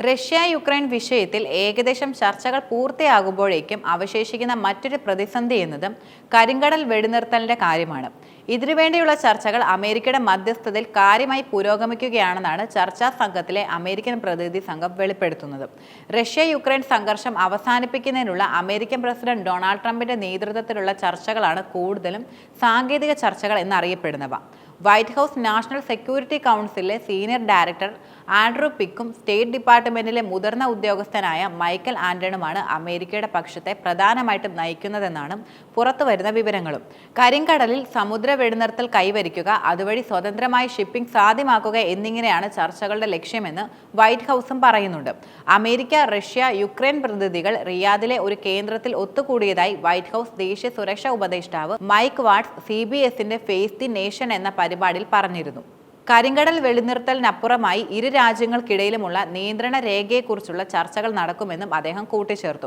Russia Ukraine വിഷയത്തിൽ ഏകദേശം ചർച്ചകൾ പൂർത്തിയാകുമ്പോഴേക്കും അവശേഷിക്കുന്ന മറ്റൊരു പ്രതിസന്ധി എന്നതും കരിങ്കടൽ വെടിനിർത്തലിന്റെ കാര്യമാണ്. ഇതിനുവേണ്ടിയുള്ള ചർച്ചകൾ അമേരിക്കയുടെ മധ്യസ്ഥതയിൽ കാര്യമായി പുരോഗമിക്കുകയാണെന്നാണ് ചർച്ചാ സംഘത്തിലെ അമേരിക്കൻ പ്രതിനിധി സംഘം വെളിപ്പെടുത്തുന്നത്. റഷ്യ യുക്രൈൻ സംഘർഷം അവസാനിപ്പിക്കുന്നതിനുള്ള അമേരിക്കൻ പ്രസിഡന്റ് ഡൊണാൾഡ് ട്രംപിന്റെ നേതൃത്വത്തിലുള്ള ചർച്ചകളാണ് കൂടുതലും സാങ്കേതിക ചർച്ചകൾ എന്നറിയപ്പെടുന്നവ. വൈറ്റ് ഹൗസ് നാഷണൽ സെക്യൂരിറ്റി കൗൺസിലിലെ സീനിയർ ഡയറക്ടർ ആൻഡ്രൂ പിക്കും സ്റ്റേറ്റ് ഡിപ്പാർട്ട്മെന്റിലെ മുതിർന്ന ഉദ്യോഗസ്ഥനായ മൈക്കൽ ആന്റണുമാണ് അമേരിക്കയുടെ പക്ഷത്തെ പ്രധാനമായിട്ടും നയിക്കുന്നതെന്നാണ് പുറത്തുവരുന്ന വിവരങ്ങളും. കരിങ്കടലിൽ സമുദ്ര വെടിനിർത്തൽ കൈവരിക്കുക, അതുവഴി സ്വതന്ത്രമായ ഷിപ്പിംഗ് സാധ്യമാക്കുക എന്നിങ്ങനെയാണ് ചർച്ചകളുടെ ലക്ഷ്യമെന്ന് വൈറ്റ് ഹൗസും പറയുന്നുണ്ട്. അമേരിക്ക, റഷ്യ, യുക്രൈൻ പ്രതിനിധികൾ റിയാദിലെ ഒരു കേന്ദ്രത്തിൽ ഒത്തുകൂടിയതായി വൈറ്റ് ഹൗസ് ദേശീയ സുരക്ഷാ ഉപദേഷ്ടാവ് മൈക്ക് വാട്സ് CBSന്റെ ഫേസ് ദി നേഷൻ എന്ന പരിപാടിയിൽ പറഞ്ഞിരുന്നു. കരിങ്കടൽ വെടിനിർത്തലിനപ്പുറമായി ഇരു രാജ്യങ്ങൾക്കിടയിലുമുള്ള നിയന്ത്രണ രേഖയെക്കുറിച്ചുള്ള ചർച്ചകൾ നടക്കുമെന്നും അദ്ദേഹം കൂട്ടിച്ചേർത്തു.